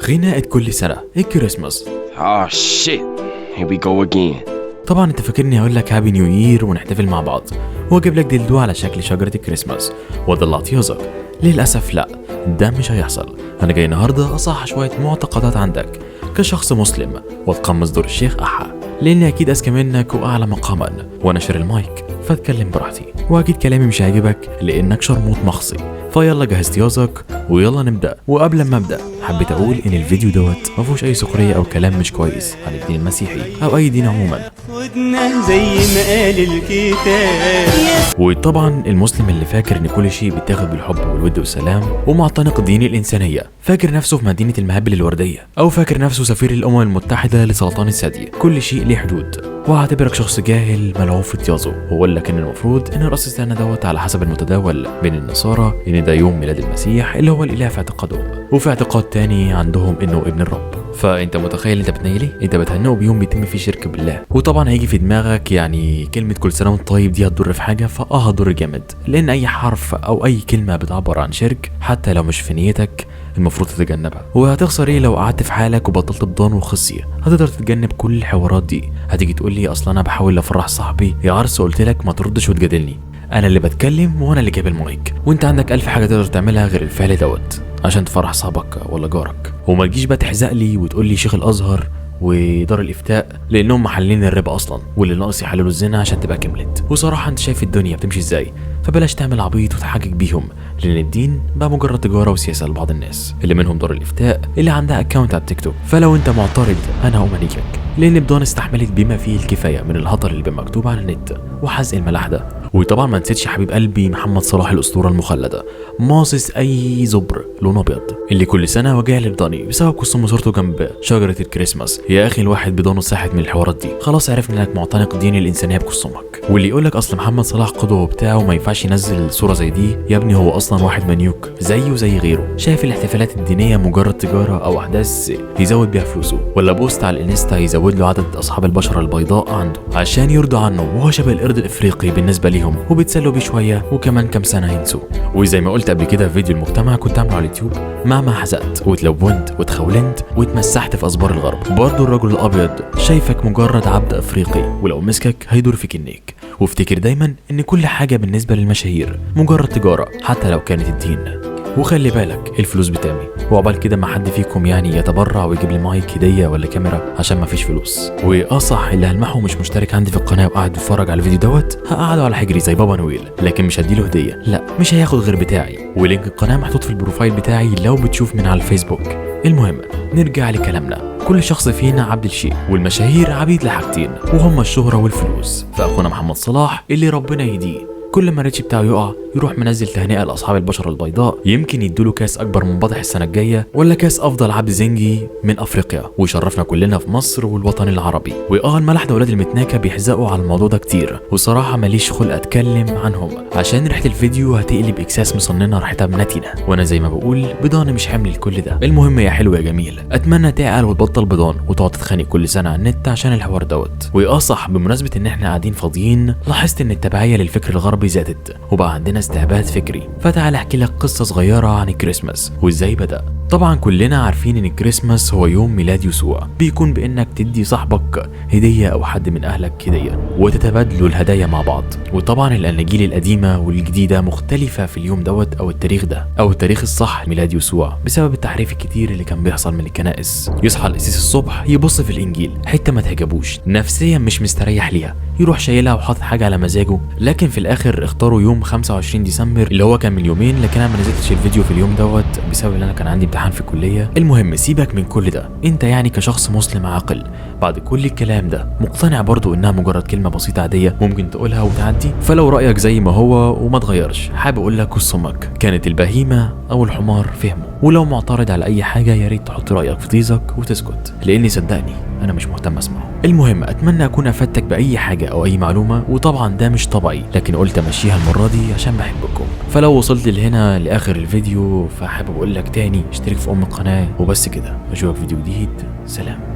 غناء كل سنة الكريسماس. Oh shit, here we go again. طبعا انت فاكرني هقول لك هابي نيو يير ونحتفل مع بعض واجيب لك دلدو على شكل شجرة الكريسماس وضل اطيازك. للأسف لا، ده مش هيحصل. انا جاي النهاردة اصحح شوية معتقدات عندك كشخص مسلم واتقمص دور الشيخ أحا، لاني اكيد اذكى منك واعلى مقاما وانشر المايك فاتكلم براحتي، واكيد كلامي مش هيعجبك لانك شرموط مخصي. فيلا جهز طيازك ويلا نبدا. وقبل ما ابدا حبيت اقول ان الفيديو دوت ما فيهوش اي سخريه او كلام مش كويس عن الدين المسيحي او اي دين عموما، زي ما قال الكتاب. وطبعا المسلم اللي فاكر ان كل شيء بيتاخد بالحب والود والسلام ومعتنق دين الانسانيه، فاكر نفسه في مدينه المهابل الورديه، او فاكر نفسه سفير الامم المتحده لسرطان الثدي. كل شيء له حدود، وهعتبرك شخص جاهل ملعوب في طيازه. واقول لك ان المفروض ان راس السنه دوت على حسب المتداول بين النصارى ان ده يوم ميلاد المسيح اللي هو الاله في اعتقادهم، وفي اعتقاد تاني عندهم انه ابن الرب. فانت متخيل انت بتنيلي؟ انت بتهنئه بيوم بيتم فيه شرك بالله. وطبعا هيجي في دماغك يعني كلمه كل سنه وانت طيب دي هتضر في حاجه، هتضر جامد، لان اي حرف او اي كلمه بتعبر عن شرك حتى لو مش في نيتك المفروض تتجنبها. وهتخسر ايه لو قعدت في حالك وبطلت بضان وخصيه؟ هتقدر تتجنب كل الحوارات دي. هتيجي تقول لي اصلا انا بحاول افرح صاحبي يا عرس، قلت لك ما تردش وتجادلني، انا اللي بتكلم وانا اللي جايب المايك، وانت عندك 1000 حاجه تقدر تعملها غير الفعل دوت عشان تفرح صاحبك ولا جارك. وما تجيش بقى تحزق لي وتقول لي شيخ الازهر ودار الافتاء لانهم محللين الربا اصلا، واللي ناقص يحللوا الزنا عشان تبقى كملت. وصراحه انت شايف الدنيا بتمشي ازاي، فبلاش تعمل عبيط وتحجج بيهم، لان الدين بقى مجرد تجاره وسياسه لبعض الناس، اللي منهم دار الافتاء اللي عندها اكونت على التيك توك. فلو انت معترض انا هقوم انيجك، لان بدون استحملت بما فيه الكفايه من الهطل اللي مكتوب على النت وحزق الملاح ده. وطبعا ما نسيتش حبيب قلبي محمد صلاح الاسطوره المخلده، ماصص اي زبر لون ابيض، اللي كل سنه وجع لبضاني بسبب قسم صورته جنب شجره الكريسماس. يا اخي الواحد بدونه ساحت من الحوارات دي، خلاص عرفنا انك معتنق دين الانسانيه بقسمك. واللي يقولك اصل محمد صلاح قدوه بتاعه وما ينفعش ينزل صوره زي دي، يا ابني هو اصلا واحد منيوك زيه وزي غيره، شايف الاحتفالات الدينيه مجرد تجاره او احداث يزود بيها فلوسه، ولا بوست على الانستا يزود له عدد اصحاب البشره البيضاء عنده عشان يرضوا عنه، وهو شبه القرد الافريقي بالنسبه ليهم، وبيتسلوا بيه شويه وكمان كام سنه ينسوا. وزي ما قلت قبل كده في فيديو المجتمع كنت عامله على اليوتيوب، مهما حزقت وتلونت وتخولنت واتمسحت في اسبار الغرب، برضه الرجل الابيض شايفك مجرد عبد افريقي، ولو مسكك هيدور فيك النيك. وافتكر دايما ان كل حاجه بالنسبه للمشاهير مجرد تجاره حتى لو كانت الدين. وخلي بالك الفلوس بتعمي، وعقبال كده ما حد فيكم يعني يتبرع ويجيب لي مايك هديه ولا كاميرا عشان ما فيش فلوس. صح، اللي هلمحه مش مشترك عندي في القناه وقاعد بيتفرج على الفيديو دوت هقعده على حجري زي بابا نويل، لكن مش هديله هديه، لا مش هياخد غير بتاعي، ولينك القناه محطوط في البروفايل بتاعي لو بتشوف من على الفيسبوك. المهم نرجع لكلامنا، كل شخص فينا عبد الشيء، والمشاهير عبيد لحاجتين وهما الشهره والفلوس. فاخونا محمد صلاح اللي ربنا يهديه كل ما الريتش بتاعه يقع يروح منزل تهنئه لاصحاب البشره البيضاء، يمكن يدوله كاس اكبر منبطح السنه الجايه، ولا كاس افضل عبد زنجي من افريقيا، ويشرفنا كلنا في مصر والوطن العربي. الملح ده ولاد المتناكه بيحزقوا على الموضوع ده كتير، وصراحه ماليش خلق اتكلم عنهم عشان ريحه الفيديو هتقلب اكساس مصننه ريحتها بنتنا، وانا زي ما بقول بضان مش حمل لكل ده. المهم يا حلو يا جميل، اتمنى تعقل وتبطل بضان وتقعد تتخانق كل سنه على النت عشان الحوار دوت. صح، بمناسبه ان احنا قاعدين فاضيين، لاحظت ان التبعيه للفكر الغربي زادت وبقى عندنا استعباد فكري. فتعال احكي لك قصه صغيره عن الكريسماس وازاي بدأ. طبعا كلنا عارفين ان الكريسماس هو يوم ميلاد يسوع، بيكون بانك تدي صاحبك هديه او حد من اهلك هديه وتتبادلوا الهدايا مع بعض. وطبعا الاناجيل القديمه والجديده مختلفه في اليوم دوت او التاريخ ده او التاريخ الصح ميلاد يسوع، بسبب التحريف الكتير اللي كان بيحصل من الكنائس. يصحى القسيس الصبح يبص في الانجيل حته ما تعجبوش، نفسيا مش مستريح ليها، يروح شايلها وحاطط حاجه على مزاجه، لكن في الاخر اختاروا يوم 25 ديسمبر اللي هو كان من يومين، لكن انا ما نزلتش الفيديو في اليوم دوت بسبب ان انا كان عندي امتحان في الكليه. المهم سيبك من كل ده، انت يعني كشخص مسلم عاقل بعد كل الكلام ده مقتنع برضو انها مجرد كلمه بسيطه عاديه ممكن تقولها وتعدي؟ فلو رايك زي ما هو وما تغيرش، حابب اقول لك قصمك كانت البهيمه او الحمار فهموا. ولو معترض على اي حاجه يا ريت تحط رايك في طيزك وتسكت، لاني صدقني انا مش مهتم اسمعه. المهم اتمنى اكون افدتك باي حاجه او اي معلومه، وطبعا ده مش طبيعي لكن قلت امشيها المره دي عشان بحبكم. فلو وصلت لهنا لاخر الفيديو فحابب اقول لك تاني اشترك في القناه، وبس كده اشوفك فيديو جديد، سلام.